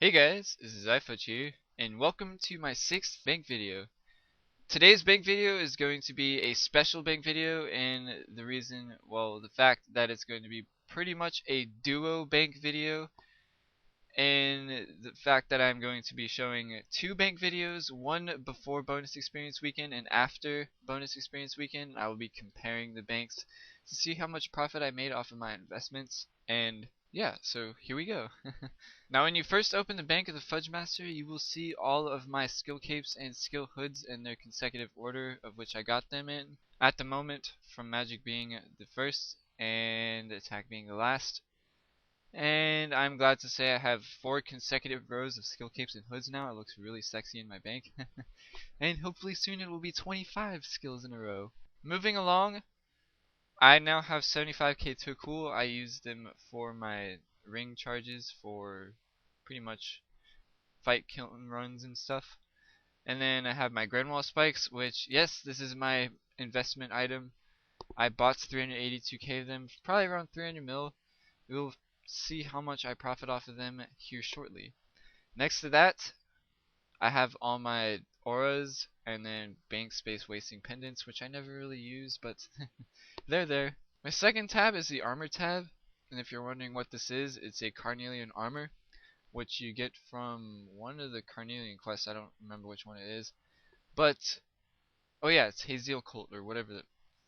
Hey guys, this is iPhudge's here, and welcome to my 6th bank video. Today's bank video is going to be a special bank video, and the reason, well, the fact that it's going to be pretty much a duo bank video, and the fact that I'm going to be showing 2 bank videos, one before bonus experience weekend and after bonus experience weekend. I will be comparing the banks to see how much profit I made off of my investments, and yeah, so here we go. Now when you first open the bank of the Fudge Master, you will see all of my skill capes and skill hoods in their consecutive order of which I got them in. At the moment, from magic being the first and attack being the last. And I'm glad to say I have 4 consecutive rows of skill capes and hoods now. It looks really sexy in my bank. And hopefully soon it will be 25 skills in a row. Moving along, I now have 75k to cool. I use them for my ring charges for pretty much fight killing runs and stuff. And then I have my Grenwall spikes, which, yes, this is my investment item. I bought 382k of them, probably around 300 mil. We'll see how much I profit off of them here shortly. Next to that, I have all my auras and then bank space wasting pendants, which I never really use, but they're there. My second tab is the armor tab, and if you're wondering what this is, it's a carnelian armor, which you get from one of the carnelian quests. I don't remember which one it is, but oh yeah, it's Haziel Colt or whatever the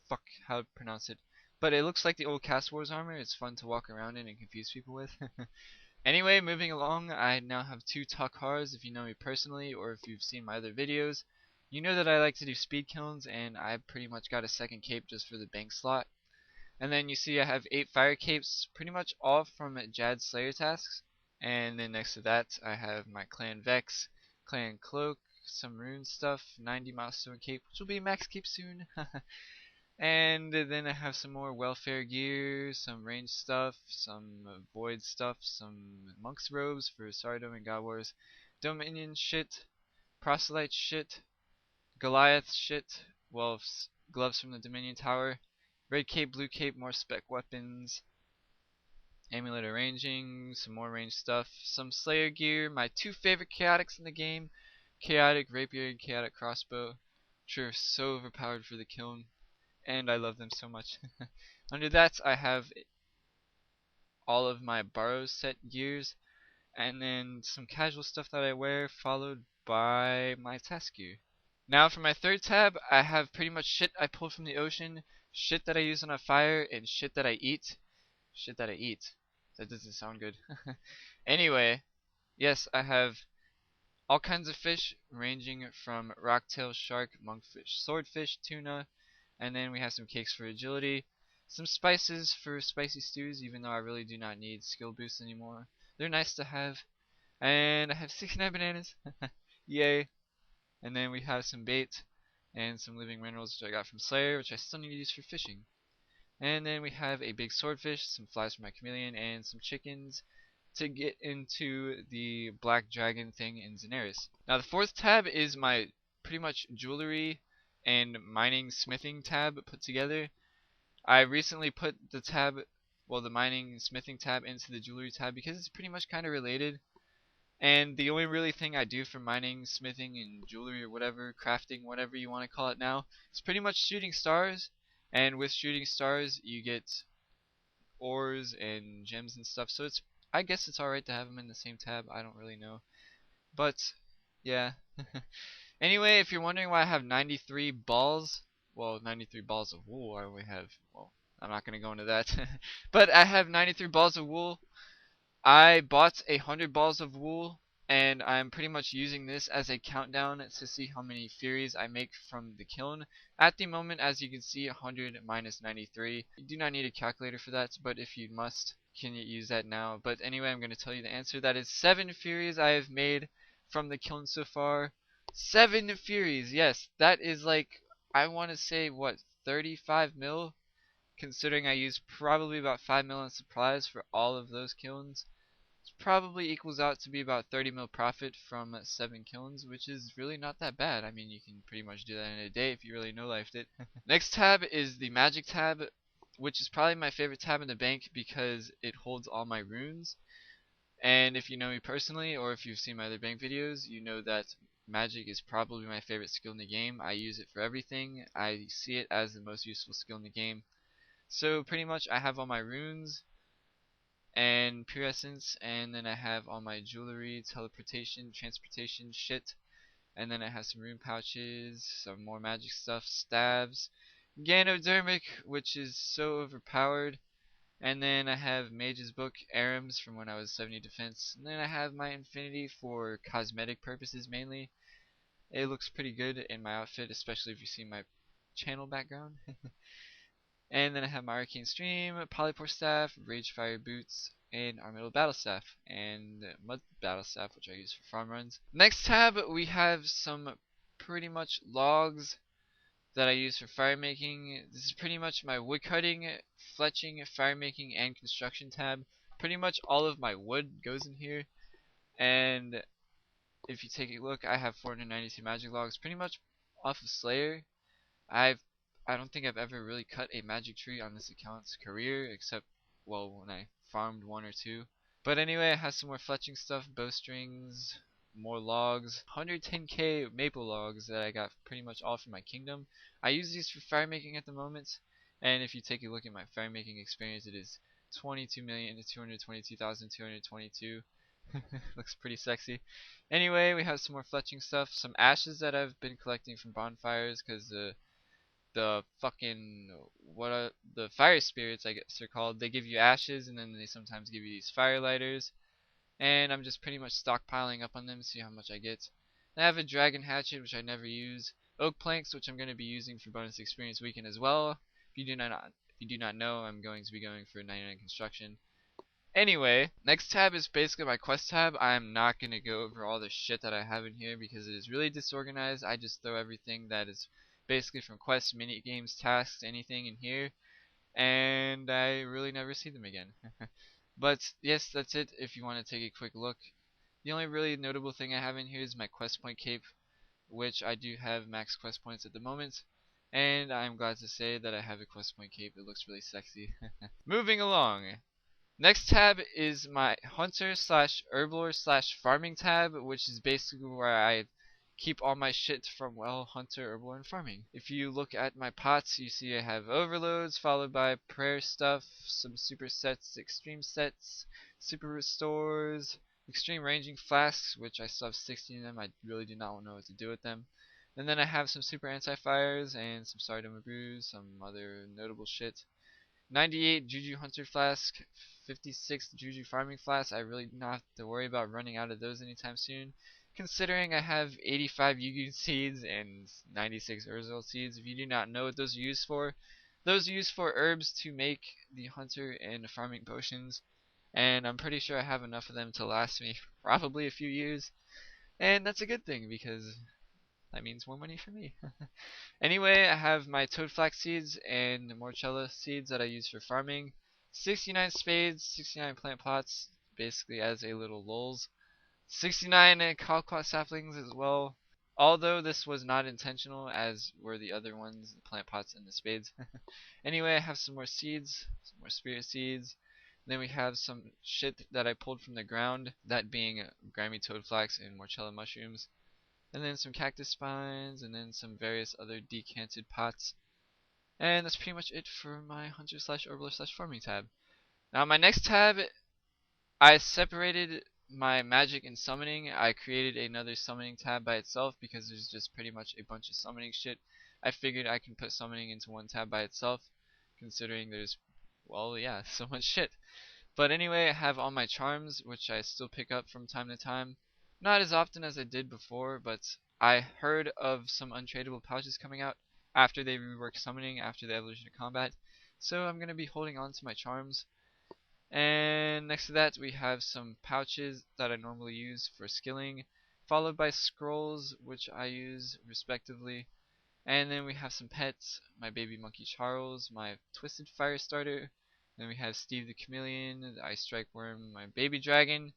fuck how to pronounce it. But it looks like the old Cast Wars armor. It's fun to walk around in and confuse people with. Anyway, moving along, I now have 2 Takars. If you know me personally or if you've seen my other videos, you know that I like to do speed kilns, and I pretty much got a second cape just for the bank slot. And then you see I have 8 fire capes, pretty much all from Jad's Slayer tasks. And then next to that, I have my Clan Vex, Clan Cloak, some rune stuff, 90 milestone cape, which will be max cape soon. And then I have some more welfare gear, some range stuff, some void stuff, some monk's robes for Sardom and God Wars, Dominion shit, proselyte shit, Goliath shit, wolves, gloves from the Dominion Tower, red cape, blue cape, more spec weapons, amulet arranging, some more range stuff, some Slayer gear, my 2 favorite chaotics in the game, chaotic rapier and chaotic crossbow, which are so overpowered for the kiln, and I love them so much. Under that, I have all of my borrow set gears, and then some casual stuff that I wear, followed by my task gear. Now for my third tab, I have pretty much shit I pulled from the ocean, shit that I use on a fire, and shit that I eat. Shit that I eat. That doesn't sound good. Anyway, yes, I have all kinds of fish ranging from rocktail shark, monkfish, swordfish, tuna, and then we have some cakes for agility, some spices for spicy stews, even though I really do not need skill boosts anymore. They're nice to have. And I have 69 bananas. Yay. And then we have some bait and some living minerals which I got from Slayer, which I still need to use for fishing. And then we have a big swordfish, some flies from my chameleon, and some chickens to get into the black dragon thing in Xanaris. Now the fourth tab is my pretty much jewelry and mining smithing tab put together. I recently put the tab, well, the mining and smithing tab into the jewelry tab because it's pretty much kind of related. And the only really thing I do for mining, smithing, and jewelry or whatever, crafting, whatever you want to call it now, is pretty much shooting stars. And with shooting stars, you get ores and gems and stuff. So it's, I guess it's alright to have them in the same tab. I don't really know. But, yeah. Anyway, if you're wondering why I have 93 balls, well, 93 balls of wool, I only have, well, I'm not going to go into that. But I have 93 balls of wool. I bought 100 balls of wool, and I'm pretty much using this as a countdown to see how many Furies I make from the kiln. At the moment, as you can see, 100 minus 93. You do not need a calculator for that, but if you must, you can use that now. But anyway, I'm going to tell you the answer. That is 7 Furies I have made from the kiln so far. 7 Furies, yes, that is like, I want to say, what, 35 mil? Considering I used probably about 5 mil in supplies for all of those kilns. Probably equals out to be about 30 mil profit from 7 kilns, which is really not that bad. I mean, you can pretty much do that in a day if you really no-lifed it. Next tab is the magic tab, which is probably my favorite tab in the bank because it holds all my runes. And if you know me personally, or if you've seen my other bank videos, you know that magic is probably my favorite skill in the game. I use it for everything. I see it as the most useful skill in the game. So pretty much I have all my runes and pure essence, and then I have all my jewelry, teleportation, transportation shit, and then I have some rune pouches, some more magic stuff, stabs, Ganodermic, which is so overpowered, and then I have Mage's Book, Arams from when I was 70 defense, and then I have my Infinity for cosmetic purposes mainly. It looks pretty good in my outfit, especially if you see my channel background. And then I have my Arcane Stream, Polypore Staff, Ragefire Boots, and Armadyl Battle Staff, and Mud Battle Staff, which I use for farm runs. Next tab, we have some pretty much logs that I use for fire making. This is pretty much my wood cutting, fletching, fire making, and construction tab. Pretty much all of my wood goes in here, and if you take a look, I have 492 magic logs, pretty much off of Slayer. I don't think I've ever really cut a magic tree on this account's career, except, well, when I farmed one or two. But anyway, I have some more fletching stuff, bowstrings, more logs, 110k maple logs that I got pretty much all from my kingdom. I use these for fire making at the moment, and if you take a look at my fire making experience, it is 22,222,222. Looks pretty sexy. Anyway, we have some more fletching stuff, some ashes that I've been collecting from bonfires, because the fucking the fire spirits, I guess they're called, they give you ashes, and then they sometimes give you these fire lighters, and I'm just pretty much stockpiling up on them to see how much I get. I have a dragon hatchet, which I never use, oak planks, which I'm going to be using for bonus experience weekend as well. If you do not know, I'm going to be going for 99 construction. Anyway, next tab is basically my quest tab. I'm not going to go over all the shit that I have in here because it is really disorganized. I just throw everything that is basically from quests, mini games, tasks, anything in here, and I really never see them again. But yes, that's it. If you want to take a quick look, the only really notable thing I have in here is my quest point cape, which I do have max quest points at the moment, and I'm glad to say that I have a quest point cape. It looks really sexy. Moving along. Next tab is my hunter slash herblore slash farming tab, which is basically where I keep all my shit from, well, hunter, herblore, and farming. If you look at my pots, you see I have overloads followed by prayer stuff, some super sets, extreme sets, super restores, extreme ranging flasks, which I still have 60 of them. I really do not know what to do with them. And then I have some super anti-fires and some Stardom brews, some other notable shit. 98 Juju Hunter Flask, 56 Juju Farming Flask. I really do not have to worry about running out of those anytime soon, considering I have 85 Yugun Seeds and 96 Urzel Seeds. If you do not know what those are used for herbs to make the Hunter and Farming Potions, and I'm pretty sure I have enough of them to last me probably a few years, and that's a good thing because that means more money for me. Anyway, I have my Toadflax seeds and Morchella seeds that I use for farming. 69 spades, 69 plant pots, basically as a little lulz. 69 Calclaw saplings as well. Although this was not intentional, as were the other ones, the plant pots and the spades. Anyway, I have some more seeds, some more spirit seeds. Then we have some shit that I pulled from the ground, that being Grammy Toadflax and Morchella mushrooms. And then some cactus spines, and then some various other decanted pots. And that's pretty much it for my hunter slash herblore slash farming tab. Now my next tab, I separated my magic and summoning. I created another summoning tab by itself because there's just pretty much a bunch of summoning shit. I figured I can put summoning into one tab by itself, considering there's, well, yeah, so much shit. But anyway, I have all my charms, which I still pick up from time to time. Not as often as I did before, but I heard of some untradeable pouches coming out after they reworked summoning after the evolution of combat. So I'm going to be holding on to my charms. And next to that we have some pouches that I normally use for skilling, followed by scrolls, which I use respectively. And then we have some pets, my baby monkey Charles, my twisted fire starter. Then we have Steve the Chameleon, the Ice Strike Worm, my baby dragon,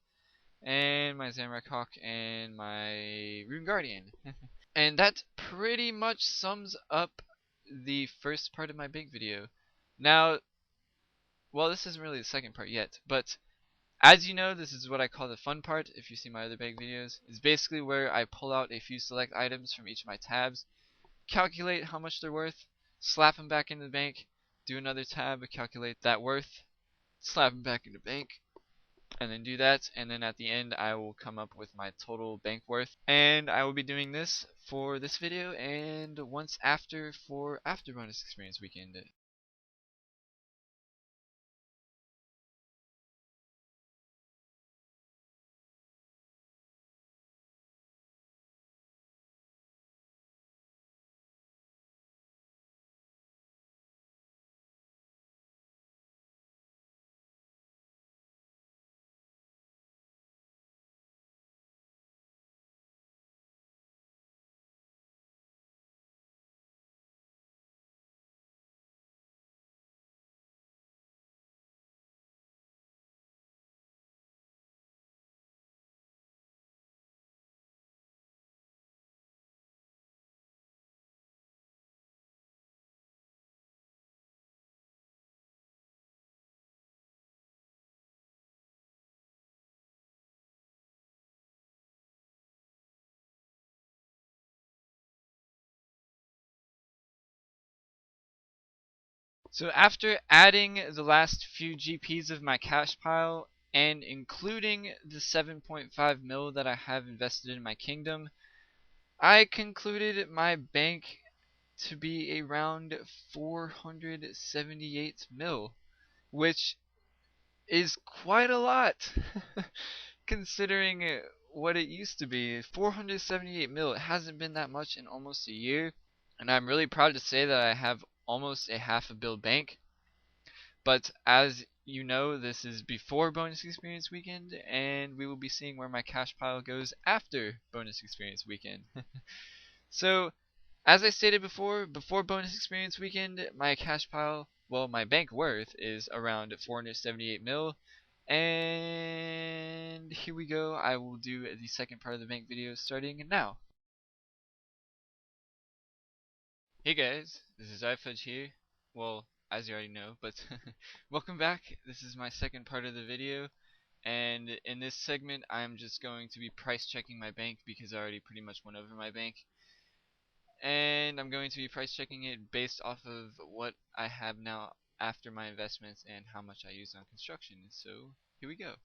and my Zamrock Hawk, and my Rune Guardian. And that pretty much sums up the first part of my big video. Now, well, this isn't really the second part yet, but As you know, this is what I call the fun part. If you see my other bank videos, it's basically where I pull out a few select items from each of my tabs, calculate how much they're worth, slap them back into the bank, do another tab, calculate that worth, slap them back into the bank, and then do that, and then at the end I will come up with my total bank worth, and I will be doing this for this video and once after for after bonus experience weekend. So after adding the last few GPs of my cash pile and including the 7.5 mil that I have invested in my kingdom, I concluded my bank to be around 478 mil, which is quite a lot considering what it used to be. 478 mil, it hasn't been that much in almost a year, and I'm really proud to say that I have almost a half a bill bank. But as you know, this is before bonus experience weekend, and we will be seeing where my cash pile goes after bonus experience weekend. So, as I stated before bonus experience weekend, my cash pile, well, my bank worth is around 478 mil. And here we go. I will do the second part of the bank video starting now. Hey guys, this is iPhudge here. Well, as you already know, but welcome back. This is my second part of the video, and in this segment I'm just going to be price checking my bank because I already pretty much went over my bank. And I'm going to be price checking it based off of what I have now after my investments and how much I use on construction. So, here we go.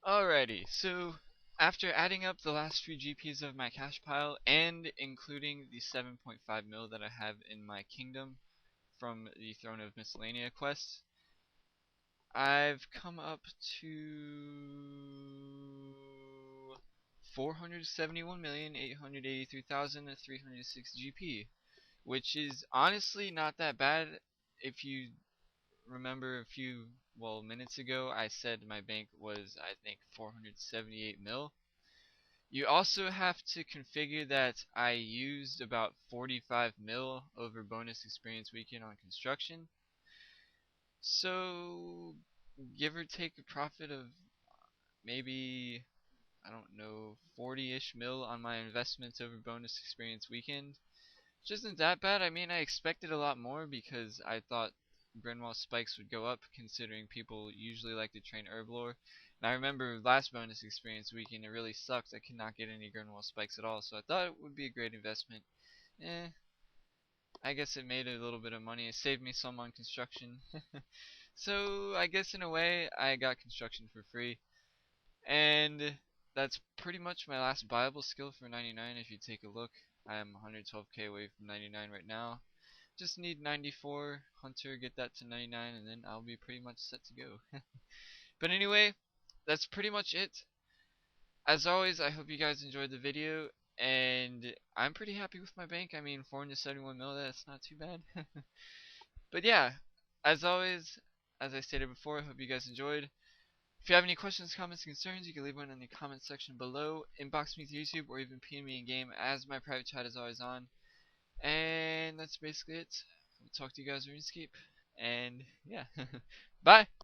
Alrighty, so after adding up the last few GPs of my cash pile and including the 7.5 mil that I have in my kingdom from the Throne of Miscellanea quests, I've come up to 471,883,306 GP, which is honestly not that bad. If you remember a few minutes ago, I said my bank was, I think, 478 mil. You also have to configure that I used about 45 mil over bonus experience weekend on construction. So give or take a profit of maybe, I don't know, 40-ish mil on my investments over bonus experience weekend. Which isn't that bad. I mean, I expected a lot more because I thought Grenwall spikes would go up considering people usually like to train Herblore. And I remember last bonus experience weekend it really sucked. I could not get any Grenwall spikes at all, so I thought it would be a great investment. I guess it made a little bit of money. It saved me some on construction. So I guess in a way I got construction for free. And that's pretty much my last viable skill for 99. If you take a look, I am 112k away from 99 right now. Just need 94 Hunter, get that to 99, and then I'll be pretty much set to go. But anyway, that's pretty much it. As always, I hope you guys enjoyed the video, and I'm pretty happy with my bank. I mean, 471 mil, that's not too bad. But yeah, as always, as I stated before, I hope you guys enjoyed. If you have any questions, comments, concerns, you can leave one in the comment section below, inbox me through YouTube, or even PM me in game, as my private chat is always on. And that's basically it. I'll talk to you guys on RuneScape. And yeah, bye!